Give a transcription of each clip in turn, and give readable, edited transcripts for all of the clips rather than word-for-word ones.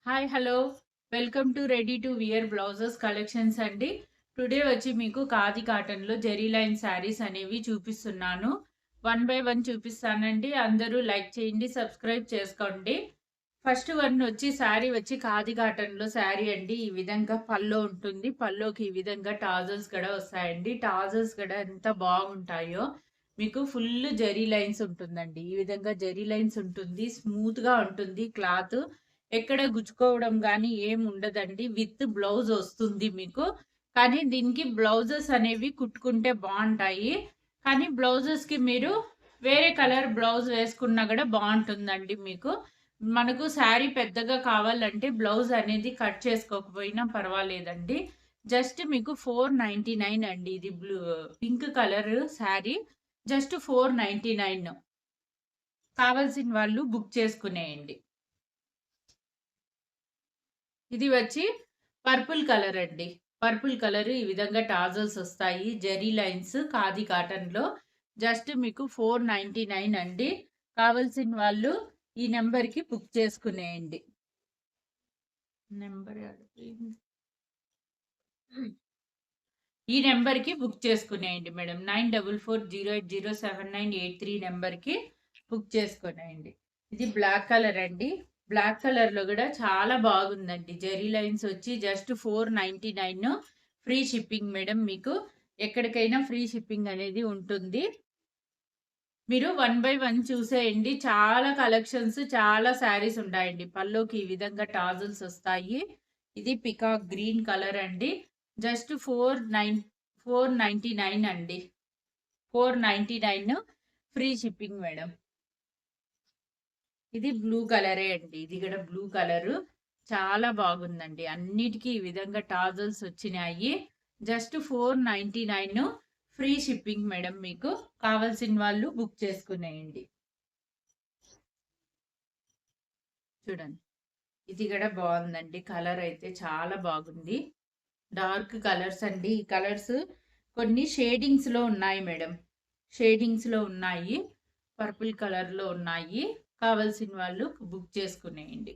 Hi hello welcome to ready to wear blouses collections అండి. Today వచ్చి మీకు ఖాదీ కాటన్లో జెరీ లైన్ శారీస్ అనేవి చూపిస్తున్నాను. వన్ బై వన్ చూపిస్తానండి. అందరూ లైక్ చేయండి, సబ్స్క్రైబ్ చేసుకోండి. ఫస్ట్ వన్ వచ్చి శారీ వచ్చి ఖాదీ కాటన్లో శారీ అండి. ఈ విధంగా పల్లో ఉంటుంది. పల్లోకి ఈ విధంగా టాజల్స్ కూడా వస్తాయండి. టాజల్స్ కూడా ఎంత బాగుంటాయో. మీకు ఫుల్ జెరీ లైన్స్ ఉంటుందండి. ఈ విధంగా జెరీ లైన్స్ ఉంటుంది. స్మూత్గా ఉంటుంది క్లాత్. ఎక్కడ గుచ్చుకోవడం గానీ ఏం ఉండదండి. విత్ బ్లౌజ్ వస్తుంది మీకు. కానీ దీనికి బ్లౌజెస్ అనేవి కుట్టుకుంటే బావుంటాయి. కానీ బ్లౌజెస్‌కి మీరు వేరే కలర్ బ్లౌజ్ వేసుకున్నా గూడా బావుంటుందండి మీకు. మనకు శారీ పెద్దగా కావాలంటే బ్లౌజ్ అనేది కట్ చేసుకోకపోయినా పర్వాలేదండి. జస్ట్ మీకు 499 అండి. ఇది పింక్ కలర్ శారీ. జస్ట్ 499. కావాల్సిన వాళ్ళు బుక్ చేసుకునేయండి. ఇది వచ్చి పర్పుల్ కలర్ అండి. పర్పుల్ కలర్ ఈ విధంగా టాజల్స్ వస్తాయి. జెరీ లైన్స్ ఖాదీ కాటన్‌లో. జస్ట్ మీకు 499 అండి. కావాల్సిన వాళ్ళు ఈ నంబర్‌కి బుక్ చేసుకునేయండి. నంబర్ ఈ నంబర్‌కి బుక్ చేసుకునేయండి మేడం. 9440807983 నంబర్‌కి బుక్ చేసుకునేయండి. ఇది బ్లాక్ కలర్ అండి. బ్లాక్ కలర్‌లో గూడా చాలా బాగుందండి. జెరీ లైన్స్ వచ్చి జస్ట్ 499 ఫ్రీ షిప్పింగ్ మేడం మీకు. ఎక్కడికైనా ఫ్రీ షిప్పింగ్ అనేది ఉంటుంది. మీరు వన్ బై వన్ చూసేయండి. చాలా కలెక్షన్స్, చాలా శారీస్ ఉంటాయండి. పల్లోకి ఈ విధంగా టాజల్స్ వస్తాయి. ఇది పికాక్ గ్రీన్ కలర్ అండి. జస్ట్ 499 అండి. 499 ఫ్రీ షిప్పింగ్ మేడం. ఇది బ్లూ కలరే అండి. ఇది కూడా బ్లూ కలరు. చాలా బాగుందండి. అన్నిటికీ ఈ విధంగా టాజల్స్ వచ్చినాయి. జస్ట్ 499 ఫ్రీ షిప్పింగ్ మేడం మీకు. కావాల్సిన వాళ్ళు బుక్ చేసుకునేయండి. చూడండి. ఇది కూడా బాగుందండి. కలర్ అయితే చాలా బాగుంది. డార్క్ కలర్స్ అండి. ఈ కలర్స్ కొన్ని షేడింగ్స్లో ఉన్నాయి మేడం. షేడింగ్స్లో ఉన్నాయి. పర్పుల్ కలర్లో ఉన్నాయి. కావాల్సిన వాళ్ళు బుక్ చేసుకునేయండి.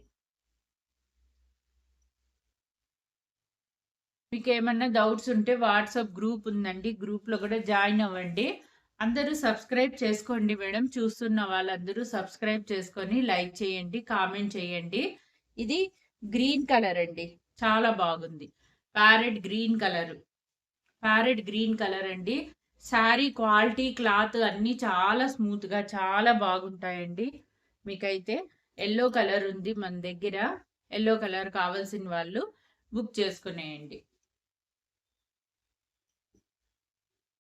మీకు ఏమన్నా డౌట్స్ ఉంటే వాట్సాప్ గ్రూప్ ఉందండి. గ్రూప్లో కూడా జాయిన్ అవ్వండి. అందరూ సబ్స్క్రైబ్ చేసుకోండి మేడం. చూస్తున్న వాళ్ళందరూ సబ్స్క్రైబ్ చేసుకొని లైక్ చేయండి, కామెంట్ చేయండి. ఇది గ్రీన్ కలర్ అండి. చాలా బాగుంది. Parrot green colour. Parrot green colour అండి. శారీ క్వాలిటీ, క్లాత్ అన్నీ చాలా స్మూత్గా చాలా బాగుంటాయండి. మీకైతే ఎల్లో కలర్ ఉంది మన దగ్గర. ఎల్లో కలర్ కావాల్సిన వాళ్ళు బుక్ చేసుకునేయండి.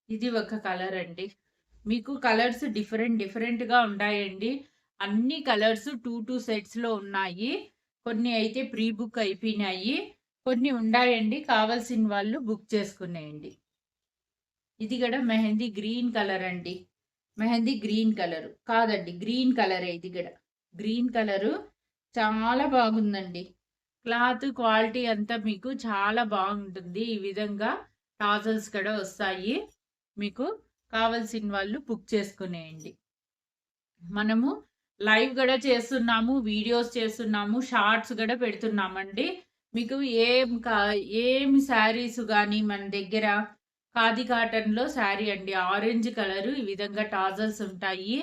ఇది ఒక కలర్ అండి. మీకు కలర్స్ డిఫరెంట్‌గా ఉంటాయండి. అన్ని కలర్స్ 2 సెట్స్‌లో ఉన్నాయి. కొన్ని అయితే ప్రీ బుక్ అయిపోయినాయి. కొన్ని ఉండాయండి. కావాల్సిన వాళ్ళు బుక్ చేసుకునేయండి. ఇది కూడా మెహందీ గ్రీన్ కలర్ అండి. మెహందీ గ్రీన్ కలర్ కాదండి. గ్రీన్ కలరే ఇది కూడా. గ్రీన్ కలరు చాలా బాగుందండి. క్లాత్ క్వాలిటీ అంతా మీకు చాలా బాగుంటుంది. ఈ విధంగా టాజల్స్ కూడా వస్తాయి. మీకు కావాల్సిన వాళ్ళు బుక్ చేసుకునేయండి. మనము లైవ్ కూడా చేస్తున్నాము, వీడియోస్ చేస్తున్నాము, షార్ట్స్ కూడా పెడుతున్నామండి. మీకు ఏం శారీస్ కానీ మన దగ్గర ఖాదీ కాటన్‌లో శారీ అండి. ఆరెంజ్ కలరు ఈ విధంగా టాజల్స్ ఉంటాయి.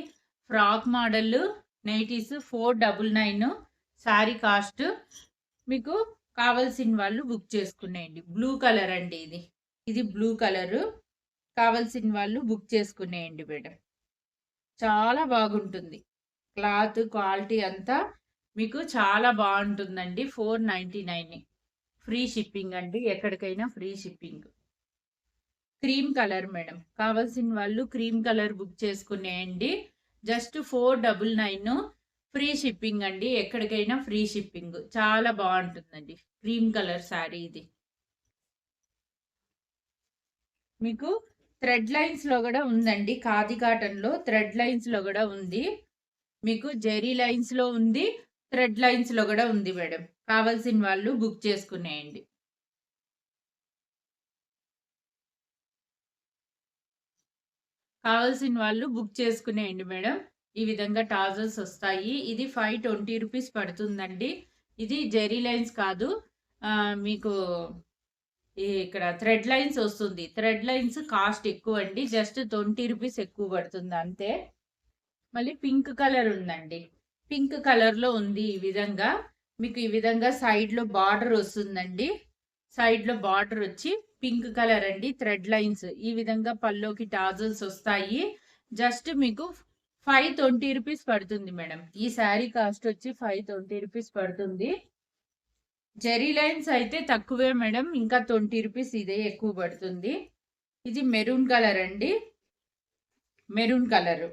Frock model nighties 499 sari cost. మీకు కావాల్సిన వాళ్ళు బుక్ చేసుకునేయండి. బ్లూ కలర్ అండి ఇది. ఇది బ్లూ కలరు. కావాల్సిన వాళ్ళు బుక్ చేసుకునేయండి మేడం. చాలా బాగుంటుంది. క్లాత్ క్వాలిటీ అంతా మీకు చాలా బాగుంటుందండి. 499 ఫ్రీ షిప్పింగ్ అండి. ఎక్కడికైనా free shipping. Cream colour madam. కావాల్సిన వాళ్ళు క్రీమ్ కలర్ బుక్ చేసుకునేయండి. జస్ట్ 499 ఫ్రీ షిప్పింగ్ అండి. ఎక్కడికైనా ఫ్రీ షిప్పింగ్. చాలా బాగుంటుందండి. క్రీమ్ కలర్ శారీ ఇది. మీకు థ్రెడ్ లైన్స్‌లో గూడా ఉందండి. ఖాదీ కాటన్‌లో థ్రెడ్ లైన్స్‌లో గూడా ఉంది. మీకు జెరీ లైన్స్‌లో ఉంది. థ్రెడ్ లైన్స్‌లో గూడా ఉంది మేడం. కావాల్సిన వాళ్ళు బుక్ చేసుకునేయండి. కావాల్సిన వాళ్ళు బుక్ చేసుకునేయండి మేడం. ఈ విధంగా టాజల్స్ వస్తాయి. ఇది 520 రూపీస్ పడుతుందండి. ఇది జెరీ లైన్స్ కాదు, మీకు ఇక్కడ థ్రెడ్ లైన్స్ వస్తుంది. థ్రెడ్ లైన్స్ కాస్ట్ ఎక్కువ అండి, జస్ట్ 20 రూపీస్ ఎక్కువ పడుతుంది అంతే. మళ్ళీ పింక్ కలర్ ఉందండి, పింక్ కలర్లో ఉంది. ఈ విధంగా మీకు ఈ విధంగా సైడ్లో బార్డర్ వస్తుందండి. సైడ్లో బార్డర్ వచ్చి పింక్ కలర్ అండి, థ్రెడ్ లైన్స్. ఈ విధంగా పల్లోకి టాజల్స్ వస్తాయి. జస్ట్ మీకు 520 రూపీస్ పడుతుంది మేడం. ఈ శారీ కాస్ట్ వచ్చి 520 రూపీస్ పడుతుంది. జెరీ లైన్స్ అయితే తక్కువే మేడం, ఇంకా 20 రూపీస్ ఇదే ఎక్కువ పడుతుంది. ఇది మెరూన్ కలర్ అండి, మెరూన్ కలర్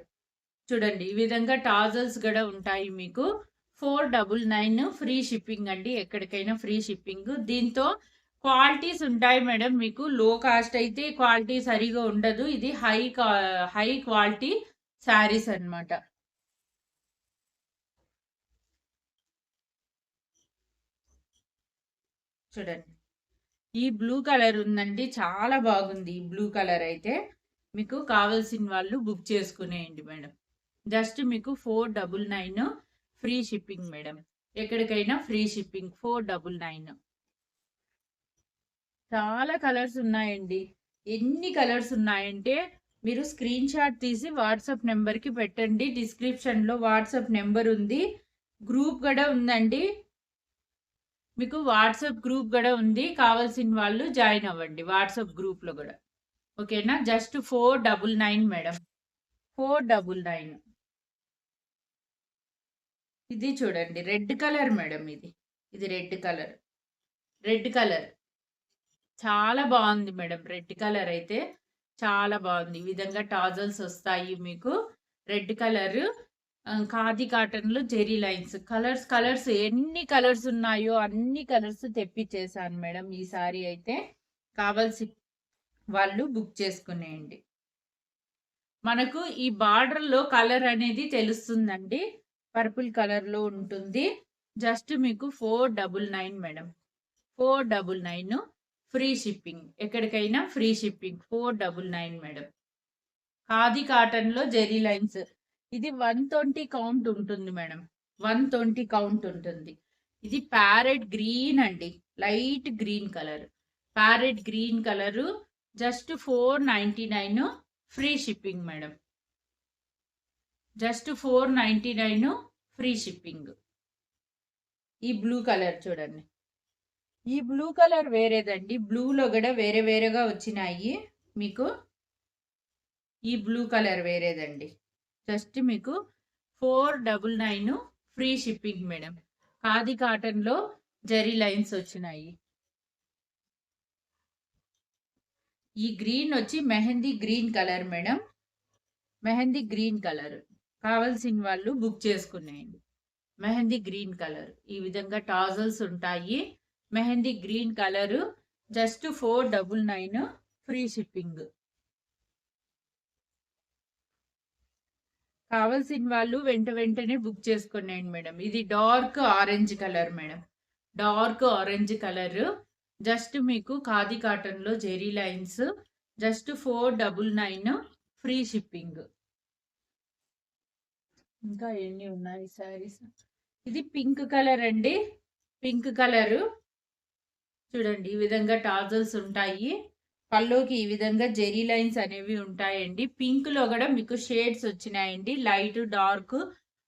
చూడండి. ఈ విధంగా టాజల్స్ కూడా ఉంటాయి మీకు. 499 ఫ్రీ షిప్పింగ్ అండి, ఎక్కడికైనా ఫ్రీ షిప్పింగ్. దీంతో క్వాలిటీస్ ఉంటాయి మేడం మీకు. లో కాస్ట్ అయితే క్వాలిటీ సరిగా ఉండదు. ఇది హై క్వాలిటీ శారీస్ అన్నమాట. చూడండి, ఈ బ్లూ కలర్ ఉందండి, చాలా బాగుంది. ఈ బ్లూ కలర్ అయితే మీకు కావాల్సిన వాళ్ళు బుక్ చేసుకునేయండి మేడం. జస్ట్ మీకు 499 ఫ్రీ షిప్పింగ్ మేడం, ఎక్కడికైనా ఫ్రీ షిప్పింగ్ 499. చాలా కలర్స్ ఉన్నాయండి. ఎన్ని కలర్స్ ఉన్నాయంటే మీరు స్క్రీన్ షాట్ తీసి వాట్సాప్ నెంబర్కి పెట్టండి. డిస్క్రిప్షన్లో వాట్సాప్ నెంబర్ ఉంది, గ్రూప్ కూడా ఉందండి. మీకు వాట్సాప్ గ్రూప్ కూడా ఉంది, కావాల్సిన వాళ్ళు జాయిన్ అవ్వండి వాట్సాప్ గ్రూప్లో కూడా. ఓకేనా? Just 499 madam, 499. ఇది చూడండి, రెడ్ కలర్ మేడం. ఇది రెడ్ కలర్, రెడ్ కలర్ చాలా బాగుంది మేడం. రెడ్ కలర్ అయితే చాలా బాగుంది. ఈ విధంగా టాజల్స్ వస్తాయి మీకు. రెడ్ కలర్ ఖాదీ కాటన్లో జెరీ లైన్స్. కలర్స్ ఎన్ని కలర్స్ ఉన్నాయో అన్ని కలర్స్ తెప్పించేసాను మేడం. ఈ సారీ అయితే కావాల్సి వాళ్ళు బుక్ చేసుకునేయండి. మనకు ఈ బార్డర్లో కలర్ అనేది తెలుస్తుందండి, పర్పుల్ కలర్లో ఉంటుంది. జస్ట్ మీకు 499 మేడం, 499 ఫ్రీ షిప్పింగ్, ఎక్కడికైనా ఫ్రీ షిప్పింగ్ 499 మేడం. ఖాదీ కాటన్లో జెరీ లైన్స్. ఇది 120 కౌంట్ ఉంటుంది మేడం, 120 కౌంట్ ఉంటుంది. ఇది ప్యారెట్ గ్రీన్ అండి, light green colour, parrot green colour. Just 499 free shipping madam, just 499 free shipping. ఈ బ్లూ కలర్ చూడండి, ఈ బ్లూ కలర్ వేరేదండి. బ్లూలో కూడా వేరే వేరేగా వచ్చినాయి మీకు. ఈ బ్లూ కలర్ వేరేదండి. జస్ట్ మీకు 499 ఫ్రీ షిప్పింగ్ మేడం. ఖాదీ కాటన్లో జెరీ లైన్స్ వచ్చినాయి. ఈ గ్రీన్ వచ్చి mehndi green colour madam, mehndi green colour. కావాల్సిన వాళ్ళు బుక్ చేసుకునేయండి. మెహందీ గ్రీన్ కలర్, ఈ విధంగా టాజల్స్ ఉంటాయి. Mehndi green colour. Just 499 free shipping. కావాల్సిన వాళ్ళు వెంటనే బుక్ చేసుకునేయండి మేడం. ఇది dark orange colour madam, dark orange colour. Just మీకు ఖాదీ కాటన్లో zari lines. Just 499 free shipping. ఇంకా ఎన్ని ఉన్నాయి శారీస్. ఇది పింక్ కలర్ అండి, పింక్ కలరు చూడండి. ఈ విధంగా టాజల్స్ ఉంటాయి. పల్లోకి ఈ విధంగా జెరీ లైన్స్ అనేవి ఉంటాయండి. పింక్ లో కూడా మీకు షేడ్స్ వచ్చినాయండి, లైట్ డార్క్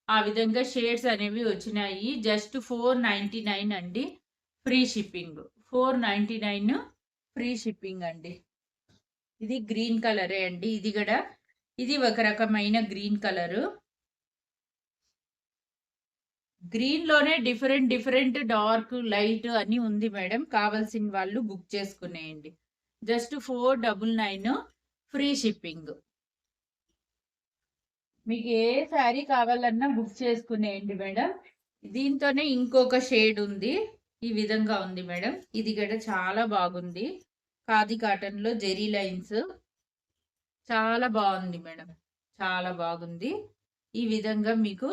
ఆ విధంగా షేడ్స్ అనేవి వచ్చినాయి. జస్ట్ 499 అండి, ఫ్రీ షిప్పింగ్. 499 ఫ్రీ షిప్పింగ్ అండి. ఇది గ్రీన్ కలరే అండి, ఇది కూడా. ఇది ఒక రకమైన గ్రీన్ కలరు. గ్రీన్ లోనే డిఫరెంట్ డార్క్ లైట్ అని ఉంది మేడం. కావాల్సిన వాళ్ళు బుక్ చేసుకునేయండి. Just 499 free shipping. మీకు ఏ శారీ కావాలన్నా బుక్ చేసుకునేయండి మేడం. దీంతోనే ఇంకొక షేడ్ ఉంది, ఈ విధంగా ఉంది మేడం. ఇది కూడా చాలా బాగుంది. ఖాదీ కాటన్లో జెరీ లైన్స్ చాలా బాగుంది మేడం, చాలా బాగుంది. ఈ విధంగా మీకు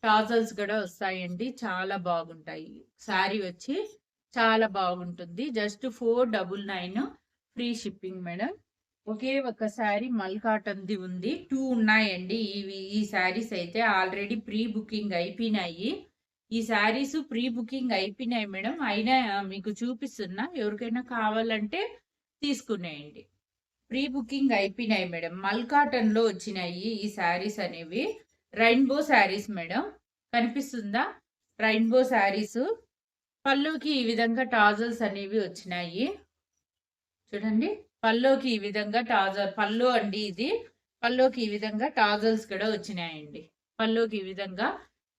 టాజల్స్ కూడా వస్తాయండి, చాలా బాగుంటాయి. శారీ వచ్చి చాలా బాగుంటుంది. Just 499 free shipping madam. ఒకే ఒక శారీ మల్ కాటన్ది ఉంది, 2 ఉన్నాయండి. ఈ శారీస్ అయితే ఆల్రెడీ ప్రీ బుకింగ్ అయిపోయినాయి. ఈ శారీస్ ప్రీ బుకింగ్ అయిపోయినాయి మేడం. అయినా మీకు చూపిస్తున్నా. ఎవరికైనా కావాలంటే తీసుకునేయండి. ప్రీ బుకింగ్ అయిపోయినాయి మేడం. మల్ కాటన్‌లో వచ్చినాయి ఈ శారీస్ అనేవి. Rainbow saris madam. కనిపిస్తుందా? రెయిన్‌బో శారీస్. పళ్ళుకి ఈ విధంగా టాజల్స్ అనేవి వచ్చినాయి. చూడండి. పల్లోకి ఈ విధంగా పల్లో అండి ఇది. పల్లోకి ఈ విధంగా టాజల్స్ కూడా వచ్చినాయండి. పల్లోకి ఈ విధంగా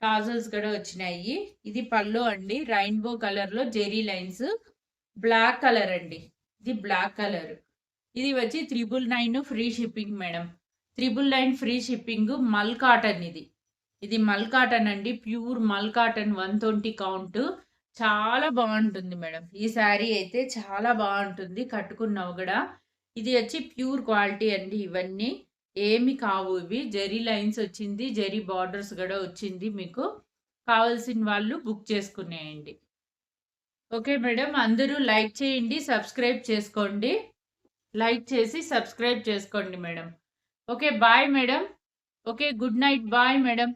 టాజల్స్ కూడా వచ్చినాయి. ఇది పల్లో అండి. రెయిన్బో కలర్ లో జెరీ లైన్స్. బ్లాక్ కలర్ అండి. ఇది బ్లాక్ కలర్. ఇది వచ్చి 999 free shipping madam. 999 free shipping. మల్ కాటన్ ఇది. ఇది మల్ కాటన్ అండి. ప్యూర్ మల్ కాటన్ 120 కౌంట్. చాలా బాగుంటుంది మేడం. ఈ శారీ అయితే చాలా బాగుంటుంది కట్టుకున్నావు కూడా. ఇది వచ్చి ప్యూర్ క్వాలిటీ అండి. ఇవన్నీ ఏమి కావు. ఇవి జెరీ లైన్స్ వచ్చింది, జెరీ బార్డర్స్ కూడా వచ్చింది. మీకు కావాల్సిన వాళ్ళు బుక్ చేసుకునేయండి. Okay madam. అందరూ లైక్ చేయండి, సబ్స్క్రైబ్ చేసుకోండి. లైక్ చేసి సబ్స్క్రైబ్ చేసుకోండి madam. Okay bye madam. Okay good night. Bye madam.